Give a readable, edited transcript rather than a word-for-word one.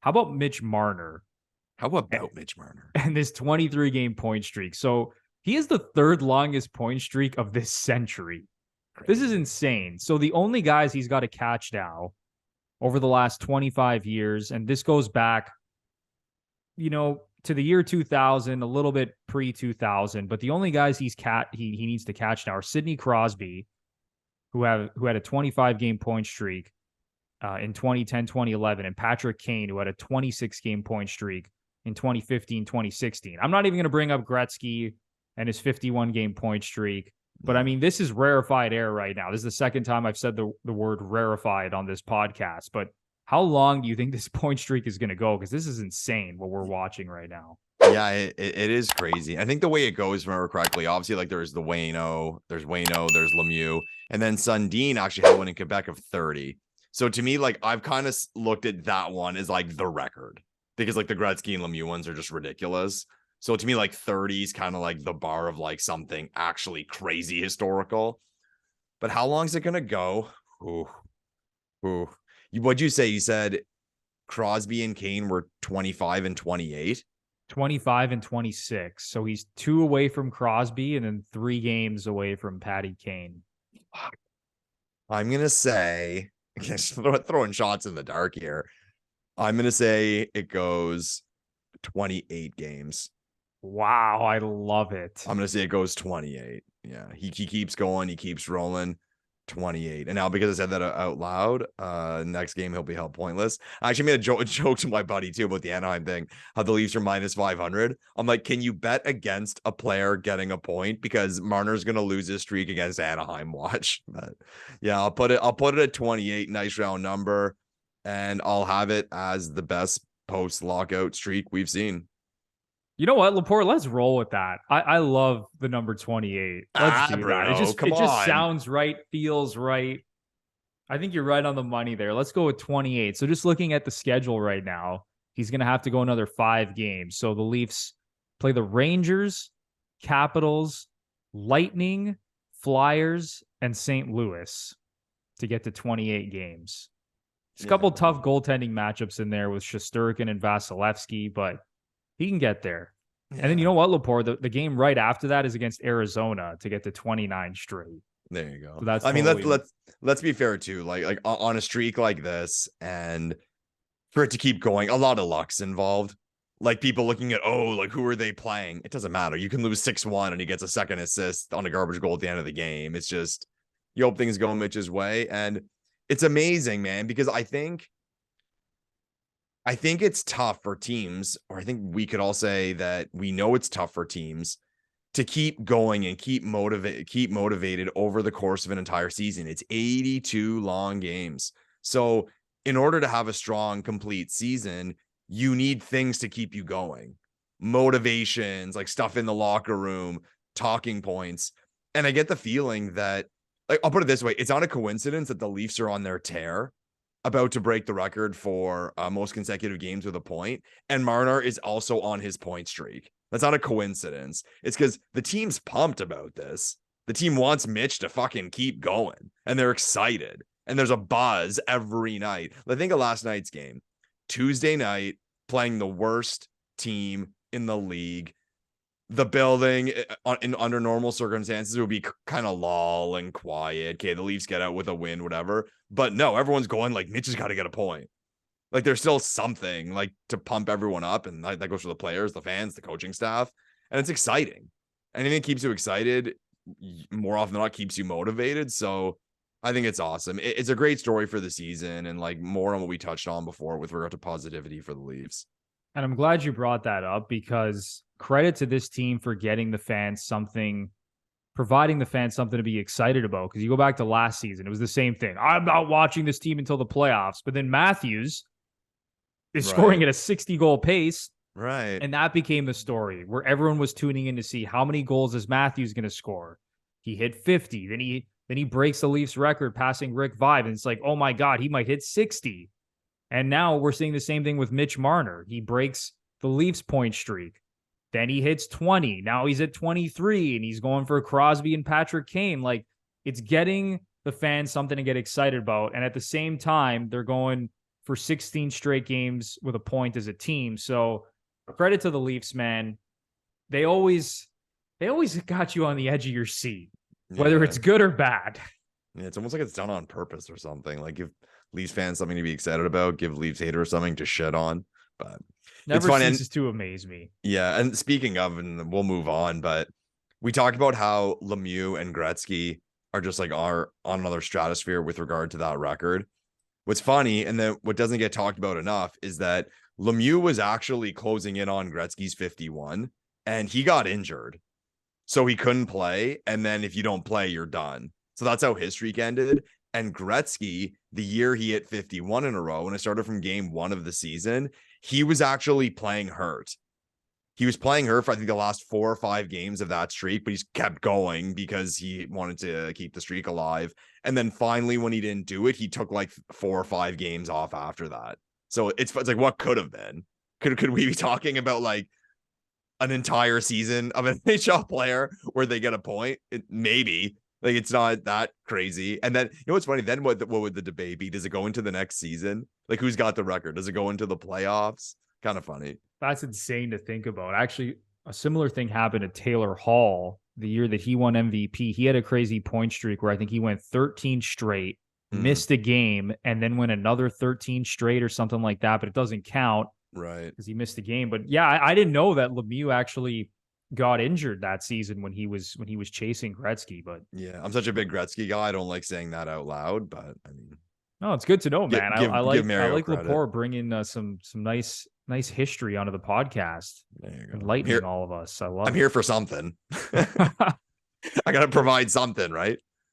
How about Mitch Marner? How about Mitch Marner? And this 23-game point streak. So he is the third longest point streak of this century. Crazy. This is insane. So the only guys he's got to catch now over the last 25 years, and this goes back, to the year 2000, a little bit pre-2000, but the only guys he needs to catch now are Sidney Crosby, who had a 25-game point streak in 2010, 2011, and Patrick Kane, who had a 26-game point streak in 2015, 2016. I'm not even going to bring up Gretzky and his 51-game point streak, but I mean, this is rarefied air right now. This is the second time I've said the word rarefied on this podcast, but how long do you think this point streak is going to go? Because this is insane what we're watching right now. Yeah, it is crazy. I think the way it goes, if I remember correctly, obviously, like there's Wayno, there's Lemieux, and then Sundin actually had one in Quebec of 30. So to me, like I've kind of looked at that one as like the record because like the Gretzky and Lemieux ones are just ridiculous. So to me, like 30 is kind of like the bar of like something actually crazy historical. But how long is it going to go? Ooh. What'd you say? You said Crosby and Kane were 25 and 28? 25 and 26. So he's 2 away from Crosby and then 3 games away from Patty Kane. I'm going to say, throwing shots in the dark here. I'm going to say it goes 28 games. Wow, I love it. I'm going to say it goes 28. Yeah, he keeps going. He keeps rolling. 28. And now because I said that out loud, next game he'll be held pointless. I actually made a joke to my buddy too about the Anaheim thing, how the Leafs are minus 500. I'm like, can you bet against a player getting a point? Because Marner's gonna lose his streak against Anaheim. Watch. But yeah, I'll put it at 28. Nice round number, and I'll have it as the best post lockout streak we've seen. You know what, Lepore? Let's roll with that. I love the number 28. Let's do Bruno, that. It just sounds right, feels right. I think you're right on the money there. Let's go with 28. So just looking at the schedule right now, he's going to have to go another 5 games. So the Leafs play the Rangers, Capitals, Lightning, Flyers, and St. Louis to get to 28 games. There's a couple tough goaltending matchups in there with Shesterkin and Vasilevsky, but he can get there. Yeah. And then you know what, Lepore? The game right after that is against Arizona to get to 29 straight. There you go. So that's let's be fair too. Like on a streak like this, and for it to keep going, a lot of luck's involved. Like people looking at, like who are they playing? It doesn't matter. You can lose 6-1 and he gets a second assist on a garbage goal at the end of the game. It's just you hope things go Mitch's way. And it's amazing, man, because I think it's tough for teams, or I think we could all say that we know it's tough for teams to keep going and keep motivated over the course of an entire season. It's 82 long games. So in order to have a strong, complete season, you need things to keep you going. Motivations, like stuff in the locker room, talking points. And I get the feeling that, like, I'll put it this way. It's not a coincidence that the Leafs are on their tear, about to break the record for most consecutive games with a point. And Marner is also on his point streak. That's not a coincidence. It's because the team's pumped about this. The team wants Mitch to fucking keep going, and they're excited. And there's a buzz every night. Think of last night's game. Tuesday night, playing the worst team in the league. The building under normal circumstances would be kind of lull and quiet. Okay, the Leafs get out with a win, whatever. But no, everyone's going like Mitch has got to get a point. Like there's still something like to pump everyone up, and that goes for the players, the fans, the coaching staff, and it's exciting. Anything that keeps you excited, more often than not, keeps you motivated. So I think it's awesome. It's a great story for the season, and like more on what we touched on before with regard to positivity for the Leafs. And I'm glad you brought that up, because credit to this team for providing the fans something to be excited about. Because you go back to last season, it was the same thing. I'm not watching this team until the playoffs. But then Matthews is scoring at a 60-goal pace. Right. And that became the story where everyone was tuning in to see how many goals is Matthews going to score. He hit 50. Then he breaks the Leafs record passing Rick Vaive. And it's like, oh my God, he might hit 60. And now we're seeing the same thing with Mitch Marner. He breaks the Leafs point streak. Then he hits 20. Now he's at 23, and he's going for Crosby and Patrick Kane. Like, it's getting the fans something to get excited about. And at the same time, they're going for 16 straight games with a point as a team. So credit to the Leafs, man. They always got you on the edge of your seat, whether it's good or bad. Yeah, it's almost like it's done on purpose or something. Like give Leafs fans something to be excited about, give Leafs haters something to shit on. But never ceases to amaze me. Yeah, and speaking of, and we'll move on, but we talked about how Lemieux and Gretzky are just like are on another stratosphere with regard to that record. What's funny, and then what doesn't get talked about enough, is that Lemieux was actually closing in on Gretzky's 51, and he got injured. So he couldn't play. And then if you don't play, you're done. So that's how his streak ended. And Gretzky, the year he hit 51 in a row, when it started from game 1 of the season, he was actually playing hurt. He was playing hurt for, I think, the last 4 or 5 games of that streak, but he's kept going because he wanted to keep the streak alive. And then finally, when he didn't do it, he took like 4 or 5 games off after that. So it's like, what could have been? Could we be talking about like an entire season of an NHL player where they get a point? Maybe. Like, it's not that crazy. And then, you know what's funny? Then what would the debate be? Does it go into the next season? Like, who's got the record? Does it go into the playoffs? Kind of funny. That's insane to think about. Actually, a similar thing happened to Taylor Hall the year that he won MVP. He had a crazy point streak where I think he went 13 straight, missed a game, and then went another 13 straight or something like that, but it doesn't count. Right. Because he missed a game. But yeah, I didn't know that Lemieux actually got injured that season when he was chasing Gretzky. But yeah, I'm such a big Gretzky guy. I don't like saying that out loud, but I mean, no, it's good to know, man. I like credit. Lepore bringing some nice history onto the podcast, enlightening all of us. I'm here for something. I gotta provide something, right?